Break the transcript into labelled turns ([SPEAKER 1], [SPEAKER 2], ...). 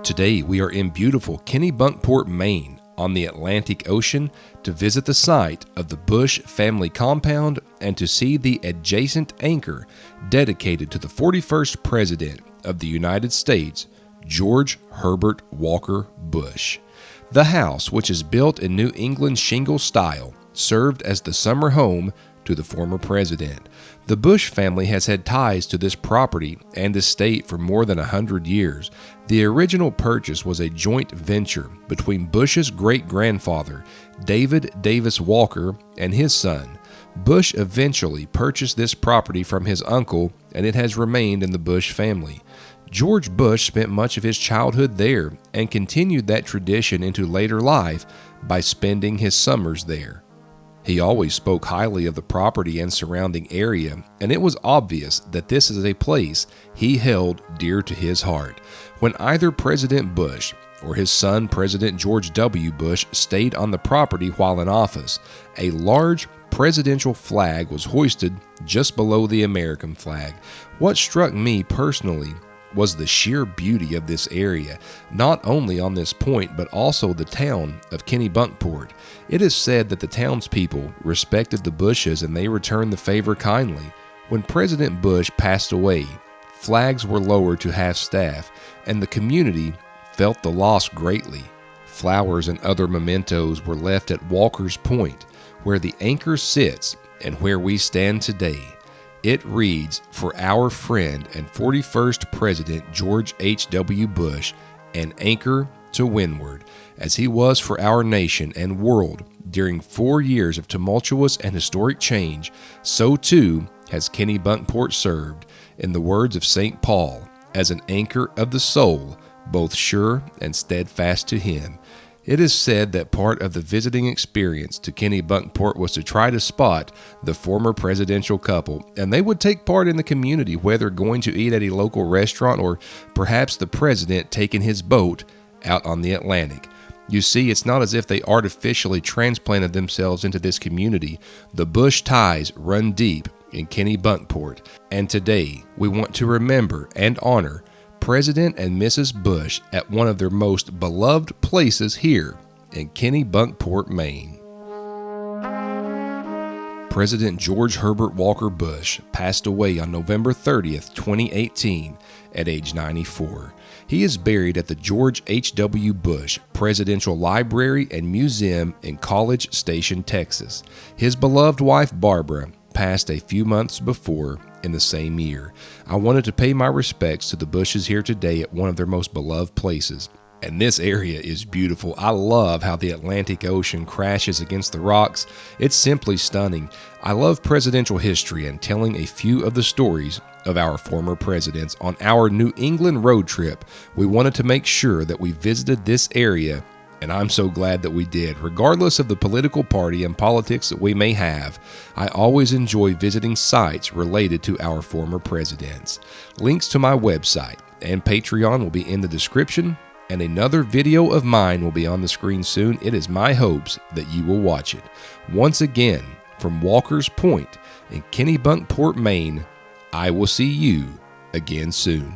[SPEAKER 1] Today we are in beautiful Kennebunkport, Maine, on the Atlantic Ocean to visit the site of the Bush family compound and to see the adjacent anchor dedicated to the 41st President of the United States, George Herbert Walker Bush. The house, which is built in New England shingle style, served as the summer home to the former president. The Bush family has had ties to this property and estate for more than 100 years. The original purchase was a joint venture between Bush's great-grandfather, David Davis Walker, and his son. Bush eventually purchased this property from his uncle, and it has remained in the Bush family. George Bush spent much of his childhood there and continued that tradition into later life by spending his summers there. He always spoke highly of the property and surrounding area, and it was obvious that this is a place he held dear to his heart. When either President Bush or his son, President George W. Bush, stayed on the property while in office, a large presidential flag was hoisted just below the American flag. What struck me personally was the sheer beauty of this area, not only on this point but also the town of Kennebunkport. It is said that the townspeople respected the Bushes and they returned the favor kindly. When President Bush passed away, flags were lowered to half-staff, and the community felt the loss greatly. Flowers and other mementos were left at Walker's Point, where the anchor sits and where we stand today. It reads, "For our friend and 41st President George H.W. Bush, an anchor to windward, as he was for our nation and world during 4 years of tumultuous and historic change, so too has Kennebunkport served, in the words of St. Paul, as an anchor of the soul, both sure and steadfast to him." It is said that part of the visiting experience to Kennebunkport was to try to spot the former presidential couple, and they would take part in the community, whether going to eat at a local restaurant or perhaps the president taking his boat out on the Atlantic. You see, it's not as if they artificially transplanted themselves into this community. The Bush ties run deep in Kennebunkport, and today we want to remember and honor President and Mrs. Bush at one of their most beloved places here in Kennebunkport, Maine. President George Herbert Walker Bush passed away on November 30th, 2018 at age 94. He is buried at the George H.W. Bush Presidential Library and Museum in College Station, Texas. His beloved wife, Barbara, passed a few months before in the same year. I wanted to pay my respects to the Bushes here today at one of their most beloved places. And this area is beautiful. I love how the Atlantic Ocean crashes against the rocks. It's simply stunning. I love presidential history and telling a few of the stories of our former presidents. On our New England road trip, we wanted to make sure that we visited this area, and I'm so glad that we did. Regardless of the political party and politics that we may have, I always enjoy visiting sites related to our former presidents. Links to my website and Patreon will be in the description, and another video of mine will be on the screen soon. It is my hopes that you will watch it. Once again, from Walker's Point in Kennebunkport, Maine, I will see you again soon.